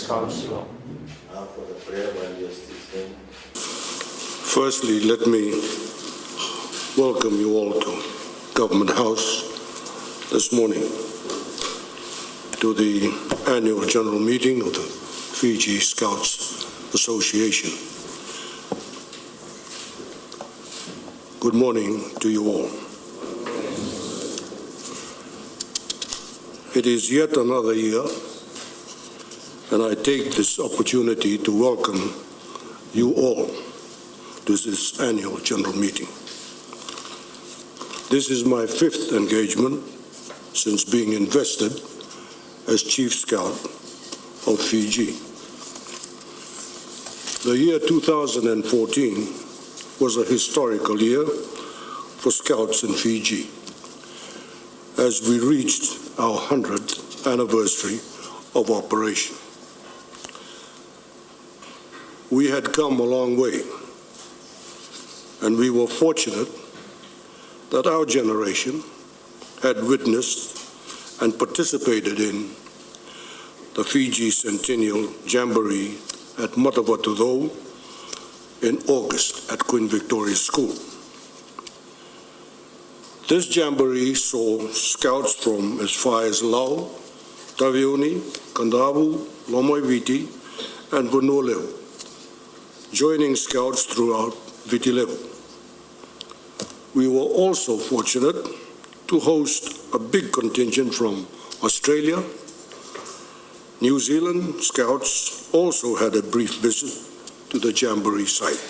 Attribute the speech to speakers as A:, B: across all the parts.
A: Council.
B: For the prayer while you are still saying.
C: Firstly, let me welcome you all to Government House this morning to the annual general meeting of the Fiji Scouts Association. Good morning to you all. It is yet another year, and I take this opportunity to welcome you all to this annual general meeting. This is my 5th engagement since being invested as Chief Scout of Fiji. The year 2014 was a historical year for Scouts in Fiji as we reached our 100th anniversary of operation. We had come a long way, and we were fortunate that our generation had witnessed and participated in the Fiji Centennial Jamboree at Matavatudo in August at Queen Victoria's School. This jamboree saw Scouts from as far as Lau, Taveuni, Kandavu, Lomoiviti, and Vanoleu, joining Scouts throughout Viti level. We were also fortunate to host a big contingent from Australia. New Zealand Scouts also had a brief visit to the Jamboree site.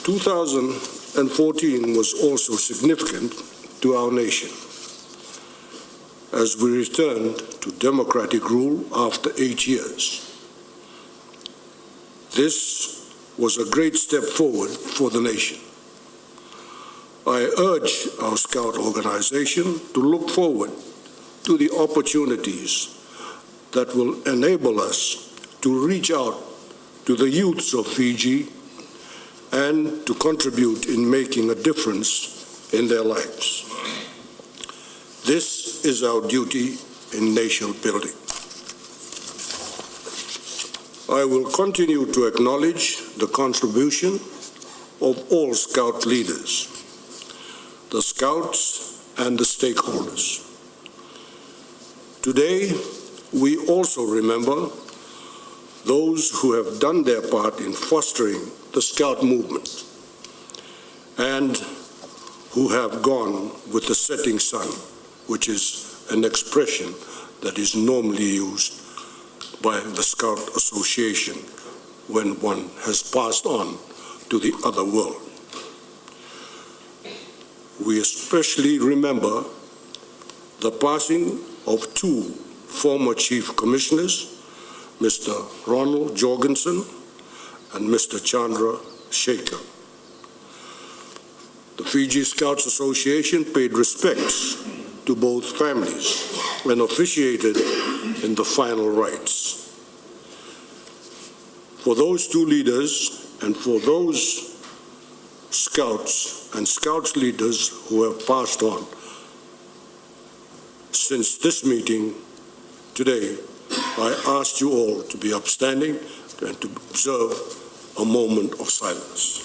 C: 2014 was also significant to our nation as we returned to democratic rule after 8 years. This was a great step forward for the nation. I urge our Scout organization to look forward to the opportunities that will enable us to reach out to the youths of Fiji and to contribute in making a difference in their lives. This is our duty in nation building. I will continue to acknowledge the contribution of all Scout leaders, the Scouts and the stakeholders. Today, we also remember those who have done their part in fostering the Scout movement and who have gone with the setting sun, which is an expression that is normally used by the Scout Association when one has passed on to the other world. We especially remember the passing of 2 former Chief Commissioners, Mr. Ronald Jorgensen and Mr. Chandra Shekhar. The Fiji Scouts Association paid respects to both families and officiated in the final rites. For those 2 leaders and for those Scouts and Scouts leaders who have passed on since this meeting today, I ask you all to be upstanding and to observe a moment of silence.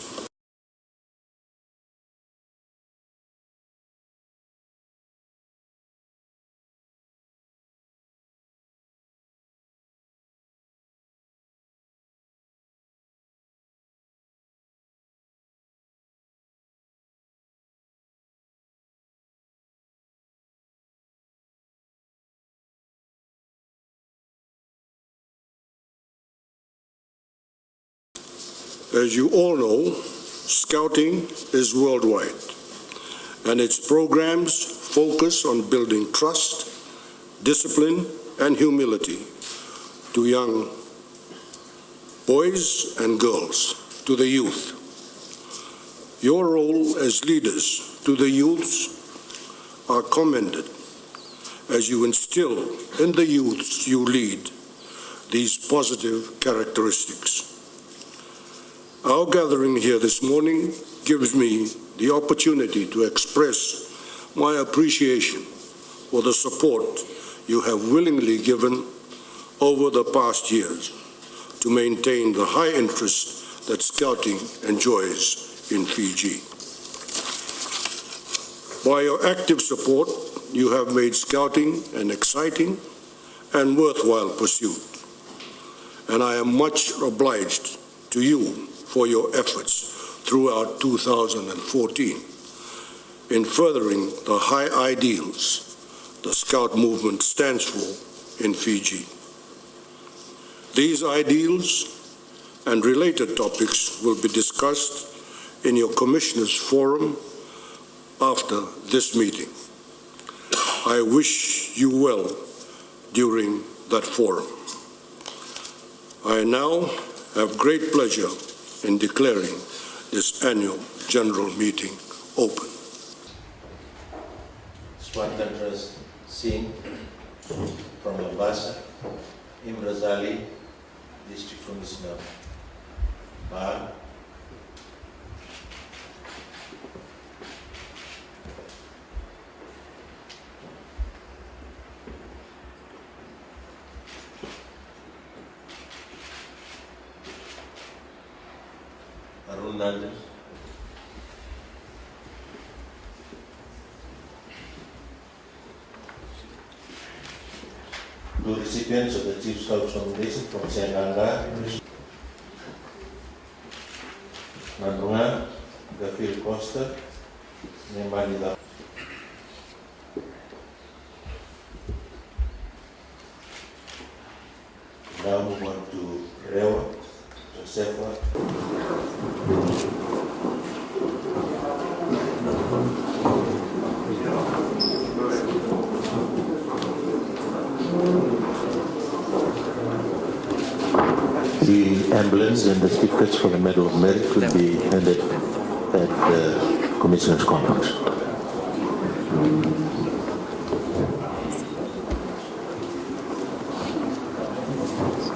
C: As you all know, Scouting is worldwide, and its programs focus on building trust, discipline, and humility to young boys and girls, to the youth. Your role as leaders to the youths are commended as you instill in the youths you lead these positive characteristics. Our gathering here this morning gives me the opportunity to express my appreciation for the support you have willingly given over the past years to maintain the high interest that Scouting enjoys in Fiji. By your active support, you have made Scouting an exciting and worthwhile pursuit, and I am much obliged to you for your efforts throughout 2014 in furthering the high ideals the Scout movement stands for in Fiji. These ideals and related topics will be discussed in your Commissioners' Forum after this meeting. I wish you well during that forum. I now have great pleasure in declaring this annual general meeting open.
B: Swatandra Singh from Labasa, Imrazali, District Commissioner, Bar, Arun Nandan, two recipients of the Chief Scouts Foundation from Sianganga, Nandunga, Gafil Costa, Nembanida. Now move on to Rewa, Josefa. The emblems and the certificates for the Medal of Merit will be handed at the Commissioner's Conference.